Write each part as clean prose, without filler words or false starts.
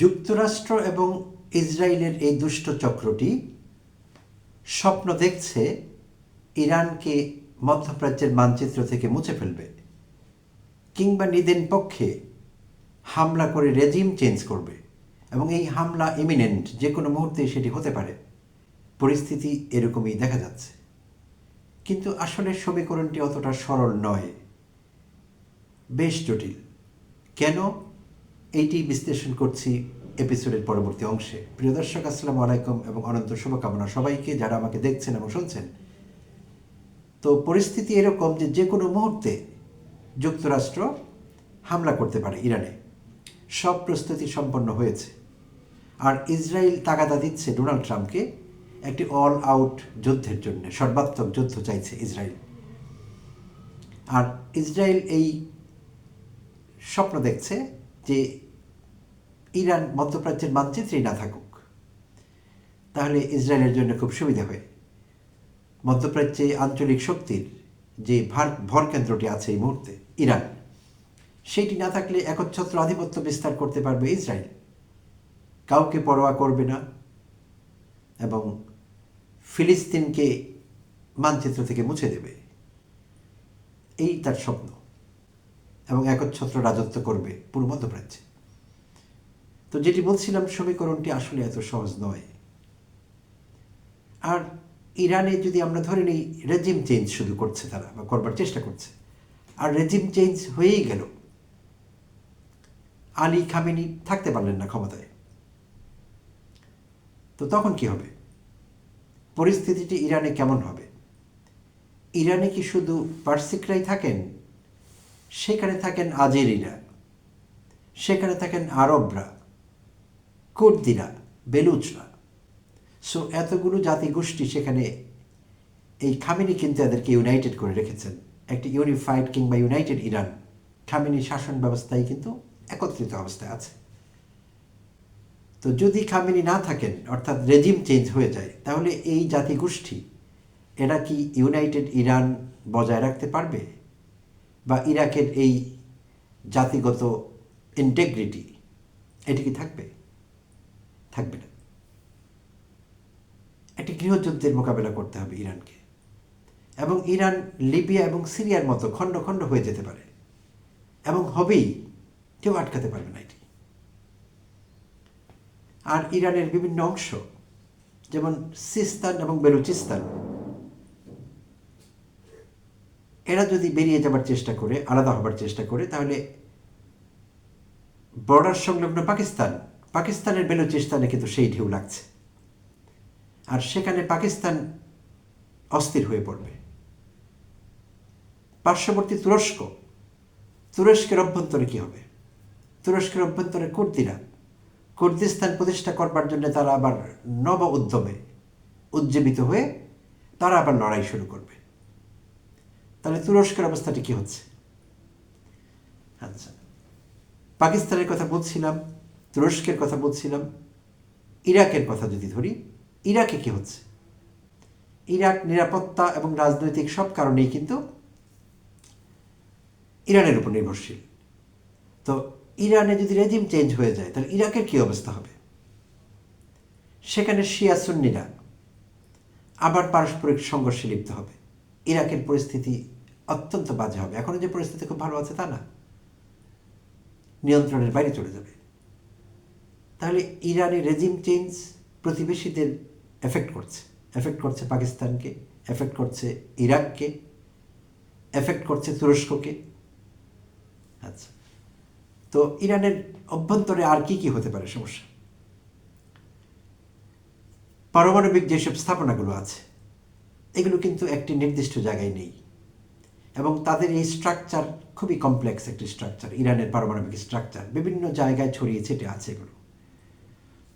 যুক্তরাষ্ট্র এবং ইসরায়েলের এই দুষ্ট চক্রটি স্বপ্ন দেখছে ইরানকে মধ্যপ্রাচ্যের মানচিত্র থেকে মুছে ফেলবে, কিংবা নিদেন পক্ষে হামলা করে রেজিম চেঞ্জ করবে, এবং এই হামলা ইমিনেন্ট, যে কোনো মুহূর্তে সেটি হতে পারে। পরিস্থিতি এরকমই দেখা যাচ্ছে, কিন্তু আসলে সমীকরণটি অতটা সরল নয়, বেশ জটিল। কেন? এইটি বিশ্লেষণ করছি এপিসোডের পরবর্তী অংশে। প্রিয় দর্শক, আসসালামু আলাইকুম এবং অনন্ত শুভকামনা সবাইকে যারা আমাকে দেখছেন এবং শুনছেন। তো পরিস্থিতি এরকম যে কোনো মুহূর্তে যুক্তরাষ্ট্র হামলা করতে পারে ইরানে। সব প্রস্তুতি সম্পন্ন হয়েছে, আর ইসরায়েল তাগাদা দিচ্ছে ডোনাল্ড ট্রাম্পকে একটি অল আউট যুদ্ধের জন্য। সর্বাত্মক যুদ্ধ চাইছে ইসরায়েল, আর ইসরায়েল এই স্বপ্ন দেখছে যে ইরান মধ্যপ্রাচ্যের মানচিত্রেই না থাকুক, তাহলে ইসরায়েলের জন্য খুব সুবিধা হয়। মধ্যপ্রাচ্যে আঞ্চলিক শক্তির যে ভর কেন্দ্রটি আছে এই মুহূর্তে ইরান, সেইটি না থাকলে একচ্ছত্র আধিপত্য বিস্তার করতে পারবে ইসরায়েল, কাউকে পরোয়া করবে না, এবং ফিলিস্তিনকে মানচিত্র থেকে মুছে দেবে। এই তার স্বপ্ন, এবং একচ্ছত্র রাজত্ব করবে পুরো মধ্যপ্রাচ্যে। তো যেটি বলছিলাম, সমীকরণটি আসলে এত সহজ নয়। আর ইরানে যদি আমরা ধরে নিই রেজিম চেঞ্জ শুধু করছে তারা, বা করবার চেষ্টা করছে, আর রেজিম চেঞ্জ হয়েই গেল, আলী খামেনি থাকতে পারলেন না ক্ষমতায়, তো তখন কি হবে? পরিস্থিতিটি ইরানে কেমন হবে? ইরানে কি শুধু পার্সিকরাই থাকেন? সেখানে থাকেন আজেরিরা, সেখানে থাকেন আরবরা, কুর্দিরা, বেলুচরা। সো এতগুলো জাতিগোষ্ঠী সেখানে। এই খামেনি কিন্তু এদেরকে ইউনাইটেড করে রেখেছেন, একটি ইউনিফাইড কিংবা ইউনাইটেড ইরান। খামেনি শাসন ব্যবস্থায় কিন্তু একত্রিত অবস্থায় আছে। তো যদি খামেনি না থাকেন, অর্থাৎ রেজিম চেঞ্জ হয়ে যায়, তাহলে এই জাতিগোষ্ঠী এরা কি ইউনাইটেড ইরান বজায় রাখতে পারবে? বা ইরাকের এই জাতিগত ইন্টেগ্রিটি, এটি কি থাকবে? থাকবে না। একটি গৃহযুদ্ধের মোকাবেলা করতে হবে ইরানকে, এবং ইরান লিবিয়া এবং সিরিয়ার মতো খণ্ড খণ্ড হয়ে যেতে পারে, এবং হবেই, কেউ আটকাতে পারবে না এটি। আর ইরানের বিভিন্ন অংশ, যেমন সিস্তান এবং বেলুচিস্তান, এরা যদি বেরিয়ে যাবার চেষ্টা করে, আলাদা হবার চেষ্টা করে, তাহলে বর্ডার সংলগ্ন পাকিস্তানের বেলুচিস্তানে কিন্তু সেই ঢেউ লাগছে, আর সেখানে পাকিস্তান অস্থির হয়ে পড়বে। পার্শ্ববর্তী তুরস্কের অভ্যন্তরে কি হবে? তুরস্কের অভ্যন্তরে কুর্দিস্তান প্রতিষ্ঠা করবার জন্য তারা আবার নব উদ্যমে উজ্জীবিত হয়ে তারা আবার লড়াই শুরু করবে। তাহলে তুরস্কের অবস্থাটি কি হচ্ছে? আচ্ছা, পাকিস্তানের কথা বলছিলাম, তুরস্কের কথা বলছিলাম, ইরাকের কথা যদি ধরি, ইরাকে কি হচ্ছে? ইরাক নিরাপত্তা এবং রাজনৈতিক সব কারণেই কিন্তু ইরানের উপর নির্ভরশীল। তো ইরানে যদি রেজিম চেঞ্জ হয়ে যায়, তাহলে ইরাকের কী অবস্থা হবে? সেখানে শিয়া সুন্নিরা আবার পারস্পরিক সংঘর্ষে লিপ্ত হবে। ইরাকের পরিস্থিতি অত্যন্ত বাজে হবে। এখনও যে পরিস্থিতি খুব ভালো আছে তা না, নিয়ন্ত্রণের বাইরে চলে যাবে। তাহলে ইরানি রেজিম চেঞ্জ প্রতিবেশীদের এফেক্ট করছে পাকিস্তানকে, এফেক্ট করছে ইরাককে, এফেক্ট করছে তুরস্ককে। আচ্ছা, তো ইরানের অভ্যন্তরে আর কি কি হতে পারে সমস্যা? পারমাণবিক যেসব স্থাপনাগুলো আছে, এগুলো কিন্তু একটি নির্দিষ্ট জায়গায় নেই, এবং তাদের এই স্ট্রাকচার খুবই কমপ্লেক্স একটি স্ট্রাকচার। ইরানের পারমাণবিক স্ট্রাকচার বিভিন্ন জায়গায় ছড়িয়ে ছিটে আছে এগুলো।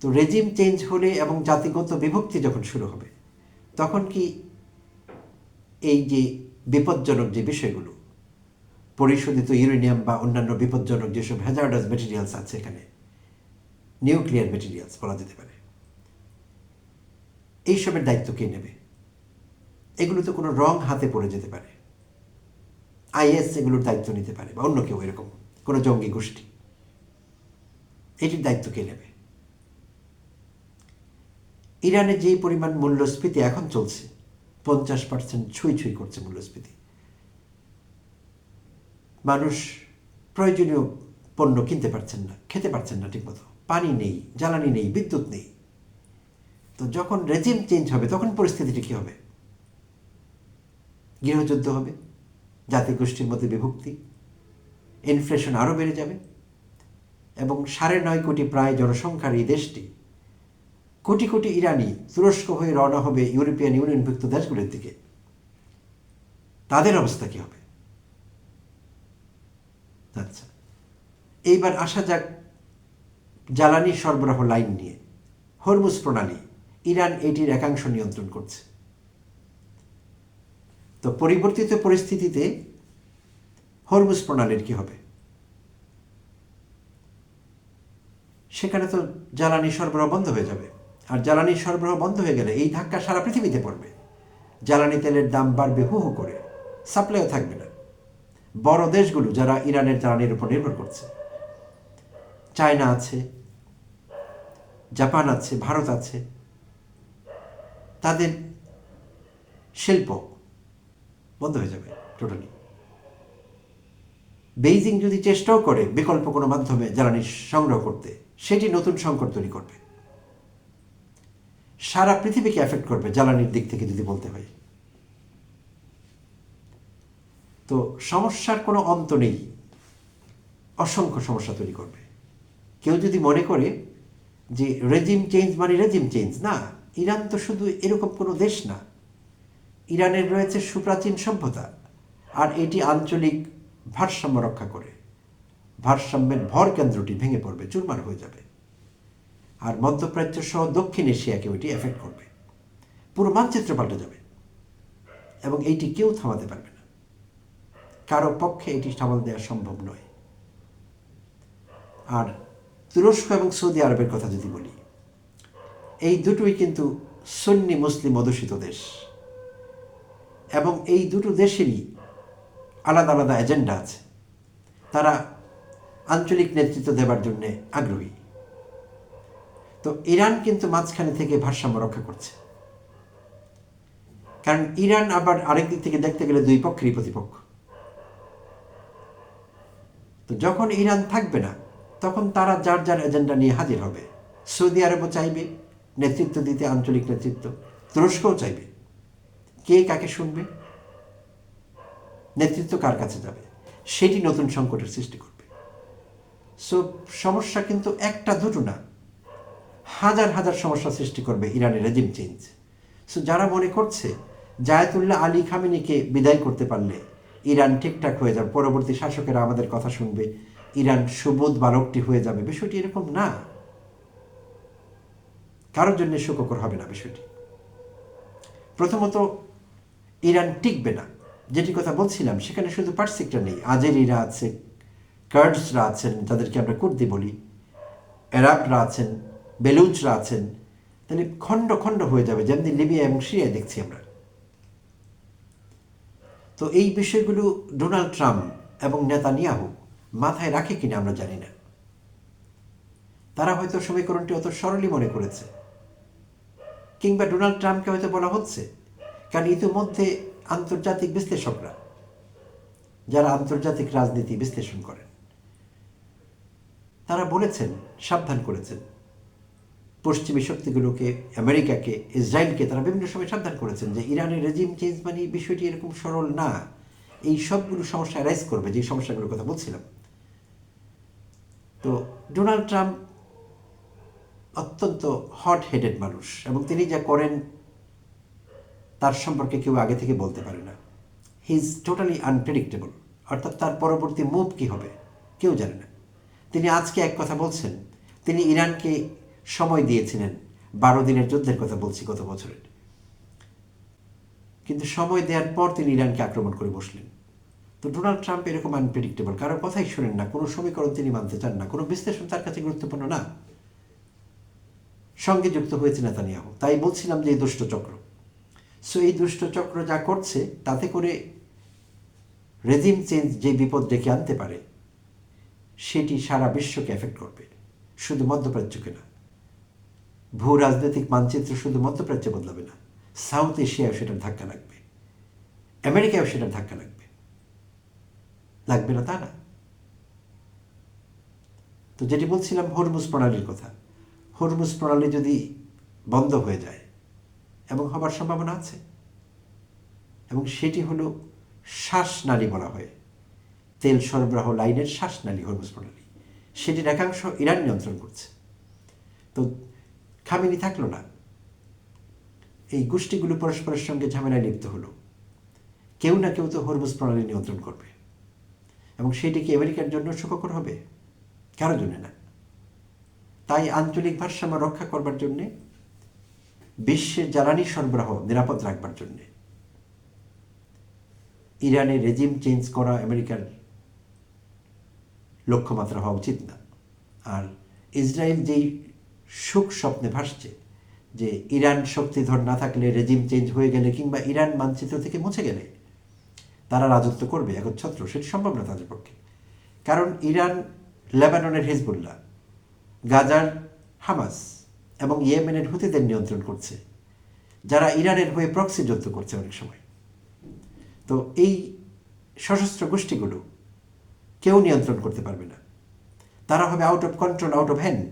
তো রেজিম চেঞ্জ হলে এবং জাতিগত বিভক্তি যখন শুরু হবে, তখন কি এই যে বিপজ্জনক যে বিষয়গুলো, পরিশোধিত ইউরেনিয়াম বা অন্যান্য বিপজ্জনক যেসব হ্যাজার্ডাস ম্যাটেরিয়ালস আছে, এখানে নিউক্লিয়ার ম্যাটেরিয়ালস বলা যেতে পারে, এইসবের দায়িত্ব কে নেবে? এগুলো তো কোনো রং হাতে পড়ে যেতে পারে, আইএস এগুলোর দায়িত্ব নিতে পারে, বা অন্য কেউ, এরকম কোনো জঙ্গি গোষ্ঠী। এটির দায়িত্ব কে নেবে? ইরানে যেই পরিমাণ মূল্যস্ফীতি এখন চলছে, 50% ছুঁই ছুঁই করছে মূল্যস্ফীতি। মানুষ প্রয়োজনীয় পণ্য কিনতে পারছেন না, খেতে পারছেন না ঠিকমতো, পানি নেই, জ্বালানি নেই, বিদ্যুৎ নেই। তো যখন রেজিম চেঞ্জ হবে তখন পরিস্থিতিটা কী হবে? গৃহযুদ্ধ হবে, জাতিগোষ্ঠীর মধ্যে বিভক্তি, ইনফ্লেশন আরও বেড়ে যাবে, এবং 9.5 কোটি প্রায় জনসংখ্যার এই দেশটি, কোটি কোটি ইরানি তুরস্ক হয়ে রওনা হবে ইউরোপিয়ান ইউনিয়নভুক্ত দেশগুলির দিকে। তাদের অবস্থা কী হবে? আচ্ছা, এইবার আসা যাক জ্বালানি সরবরাহ লাইন নিয়ে। হরমুজ প্রণালী, ইরান এটির একাংশ নিয়ন্ত্রণ করছে। তো পরিবর্তিত পরিস্থিতিতে হরমুজ প্রণালীর কি হবে? সেখানে তো জ্বালানি সরবরাহ বন্ধ হয়ে যাবে, আর জ্বালানি সরবরাহ বন্ধ হয়ে গেলে এই ধাক্কা সারা পৃথিবীতে পড়বে। জ্বালানি তেলের দাম বাড়বে হু হু করে, সাপ্লাইও থাকবে না। বড় দেশগুলো যারা ইরানের জ্বালানির উপর নির্ভর করছে, চায়না আছে, জাপান আছে, ভারত আছে, তাদের শিল্প বন্ধ হয়ে যাবে টোটালি। বেইজিং যদি চেষ্টাও করে বিকল্প কোনো মাধ্যমে জ্বালানি সংগ্রহ করতে, সেটি নতুন সংকট তৈরি করবে, সারা পৃথিবীকে এফেক্ট করবে জ্বালানির দিক থেকে যদি বলতে হয়। তো সমস্যার কোনো অন্ত নেই, অসংখ্য সমস্যা তৈরি করবে। কেউ যদি মনে করে যে রেজিম চেঞ্জ মানে রেজিম চেঞ্জ, না, ইরান তো শুধু এরকম কোনো দেশ না। ইরানের রয়েছে সুপ্রাচীন সভ্যতা, আর এটি আঞ্চলিক ভারসাম্য রক্ষা করে। ভারসাম্যের ভর কেন্দ্রটি ভেঙে পড়বে, চুরমার হয়ে যাবে, আর মধ্যপ্রাচ্য সহ দক্ষিণ এশিয়াকেও এটি এফেক্ট করবে। পুরো মানচিত্র পাল্টে যাবে, এবং এইটি কেউ থামাতে পারবে না। কারো পক্ষে এটি সামাল দেওয়া সম্ভব নয়। আর তুরস্ক এবং সৌদি আরবের কথা যদি বলি, এই দুটোই কিন্তু সুন্নি মুসলিম অধ্যুষিত দেশ, এবং এই দুটো দেশেরই আলাদা আলাদা এজেন্ডা আছে। তারা আঞ্চলিক নেতৃত্ব দেবার জন্য আগ্রহী। তো ইরান কিন্তু মাঝখানে থেকে ভারসাম্য রক্ষা করছে, কারণ ইরান আবার আরেক দিক থেকে দেখতে গেলে দুই পক্ষেরই প্রতিপক্ষ। তো যখন ইরান থাকবে না, তখন তারা যার যার এজেন্ডা নিয়ে হাজির হবে। সৌদি আরবও চাইবে নেতৃত্ব দিতে, আঞ্চলিক নেতৃত্ব। তুরস্কও চাইবে। কে কাকে শুনবে, নেতৃত্ব কার কাছে যাবে, সেটি নতুন সংকটের সৃষ্টি করবে। সো সমস্যা কিন্তু একটা দুটো না, হাজার হাজার সমস্যা সৃষ্টি করবে ইরানের রেজিম চেঞ্জ। সো যারা মনে করছে জায়াতুল্লাহ আলী খামেনিকে বিদায় করতে পারলে ইরান ঠিকঠাক হয়ে যাবে, পরবর্তী শাসকেরা আমাদের কথা শুনবে, ইরান সুবোধ বালকটি হয়ে যাবে, বিষয়টি এরকম না। কারোর জন্য সুখকর হবে না বিষয়টি। প্রথমত, ইরান টিকবে না। যেটি কথা বলছিলাম, সেখানে শুধু পার্সিকরা নেই, আজেরিরা আছে, কার্ডসরা আছেন, যাদেরকে আমরা কুর্দি বলি, আরবরা আছেন, বেলুচরা আছেন। তাহলে খণ্ড খণ্ড হয়ে যাবে, যেমনি লিবিয়া এবং সিরিয়ায় দেখছি আমরা। তো এই বিষয়গুলো ডোনাল্ড ট্রাম্প এবং নেতানিয়াহু মাথায় রাখে কিনা আমরা জানি না। তারা হয়তো সমীকরণটি অত সরলই মনে করেছে, কিংবা ডোনাল্ড ট্রাম্পকে হয়তো বলা হচ্ছে, কারণ ইতিমধ্যে আন্তর্জাতিক বিশ্লেষকরা, যারা আন্তর্জাতিক রাজনীতি বিশ্লেষণ করেন, তারা বলেছেন, সাবধান করেছেন পশ্চিমী শক্তিগুলোকে, আমেরিকাকে, ইসরায়েলকে। তারা বিভিন্ন সময় সাবধান করেছেন যে ইরানের রেজিম চেঞ্জ মানে বিষয়টি এরকম সরল না, এই সবগুলো সমস্যা রাইজ করবে, যে সমস্যাগুলোর কথা বলছিলাম। তো ডোনাল্ড ট্রাম্প অত্যন্ত হট হেডেড মানুষ, এবং তিনি যা করেন তার সম্পর্কে কেউ আগে থেকে বলতে পারে না। হি ইজ টোটালি আনপ্রেডিক্টেবল, অর্থাৎ তার পরবর্তী মুভ কী হবে কেউ জানে না। তিনি আজকে এক কথা বলছেন, তিনি ইরানকে সময় দিয়েছিলেন, 12 দিনের যুদ্ধের কথা বলছি গত বছরের, কিন্তু সময় দেওয়ার পর তিনি ইরানকে আক্রমণ করে বসলেন। তো ডোনাল্ড ট্রাম্প এরকম আনপ্রেডিক্টেবল, কারোর কথাই শোনেন না, কোনো সমীকরণ তিনি মানতে চান না, কোনো বিশ্লেষণ তার কাছে গুরুত্বপূর্ণ না। সঙ্গে যুক্ত হয়েছে নেতানিয়াহু। তাই বলছিলাম যে এই দুষ্টচক্র। সো এই দুষ্টচক্র যা করছে, তাতে করে রেজিম চেঞ্জ যে বিপদ ডেকে আনতে পারে, সেটি সারা বিশ্বকে এফেক্ট করবে। শুধু মধ্যপ্রাচ্যকে না, ভূ রাজনৈতিক মানচিত্র শুধু মধ্যপ্রাচ্যে বদলাবে না, সাউথ এশিয়ায় সেটার ধাক্কা লাগবে, আমেরিকায়ও সেটার ধাক্কা লাগবে। লাগবে না তা না। তো যেটি বলছিলাম হরমুজ প্রণালীর কথা, হরমুজ প্রণালী যদি বন্ধ হয়ে যায়, এবং হবার সম্ভাবনা আছে, এবং সেটি হলো শ্বাসনালী বলা হয়, তেল সরবরাহ লাইনের শ্বাসনালী হরমুজ প্রণালী, সেটির একাংশ ইরান নিয়ন্ত্রণ করছে। তো খামেনি থাকলো না, এই গোষ্ঠীগুলো পরস্পরের সঙ্গে ঝামেলায় লিপ্ত হলো, কেউ না কেউ তো হরমুজ প্রণালী নিয়ন্ত্রণ করবে, এবং সেটি কি আমেরিকার জন্য সুখকর হবে? কারোর জন্য না। তাই আঞ্চলিক ভারসাম্য রক্ষা করবার জন্যে, বিশ্বের জ্বালানি সরবরাহ নিরাপদ রাখবার জন্যে ইরানের রেজিম চেঞ্জ করা আমেরিকার লক্ষ্যমাত্রা হওয়া উচিত না। আর ইসরায়েল যেই সুখ স্বপ্নে ভাসছে যে ইরান শক্তিধর না থাকলে, রেজিম চেঞ্জ হয়ে গেলে, কিংবা ইরান মানচিত্র থেকে মুছে গেলে তারা রাজত্ব করবে একচ্ছত্র, সেটি সম্ভব না তাদের পক্ষে। কারণ ইরান লেবাননের হিজবুল্লাহ, গাজার হামাস এবং ইয়েমেনের হুতিদের নিয়ন্ত্রণ করছে, যারা ইরানের হয়ে প্রক্সি যুদ্ধ করছে অনেক সময়। তো এই সশস্ত্র গোষ্ঠীগুলো কেউ নিয়ন্ত্রণ করতে পারবে না, তারা হবে out of control, out of hand,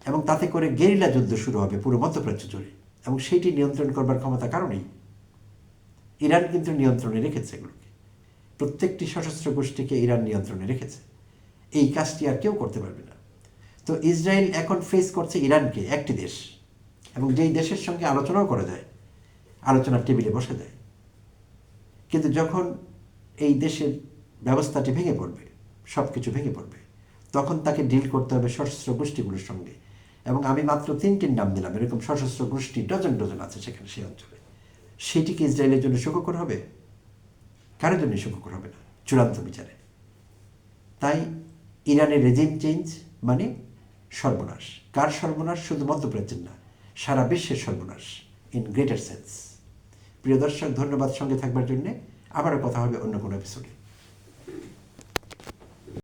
এবং তাতে করে গেরিলা যুদ্ধ শুরু হবে পুরো মধ্যপ্রাচ্য জুড়ে, এবং সেইটি নিয়ন্ত্রণ করবার ক্ষমতা কারণেই ইরান কিন্তু নিয়ন্ত্রণে রেখেছে এগুলোকে, প্রত্যেকটি সশস্ত্র গোষ্ঠীকে ইরান নিয়ন্ত্রণে রেখেছে। এই কাজটি আর কেউ করতে পারবে না। তো ইসরায়েল এখন ফেস করছে ইরানকে, একটি দেশ, এবং যেই দেশের সঙ্গে আলোচনাও করা যায়, আলোচনার টেবিলে বসা যায়, কিন্তু যখন এই দেশের ব্যবস্থাটি ভেঙে পড়বে, সব কিছু ভেঙে পড়বে, তখন তাকে ডিল করতে হবে সশস্ত্র গোষ্ঠীগুলোর সঙ্গে। এবং আমি মাত্র তিনটির নাম দিলাম, এরকম সশস্ত্র গোষ্ঠী ডজন ডজন আছে সেখানে, সেই অঞ্চলে। সেটি কি ইসরায়েলের জন্য সুখকর হবে? কারোর জন্য সুখকর হবে না চূড়ান্ত বিচারে। তাই ইরানের রেজিম চেঞ্জ মানে সর্বনাশ। কার সর্বনাশ? শুধু মধ্যপ্রাচ্যের না, সারা বিশ্বের সর্বনাশ ইন গ্রেটার সেন্স। প্রিয় দর্শক, ধন্যবাদ সঙ্গে থাকবার জন্যে। আবারও কথা হবে অন্য কোনো এপিসোডে।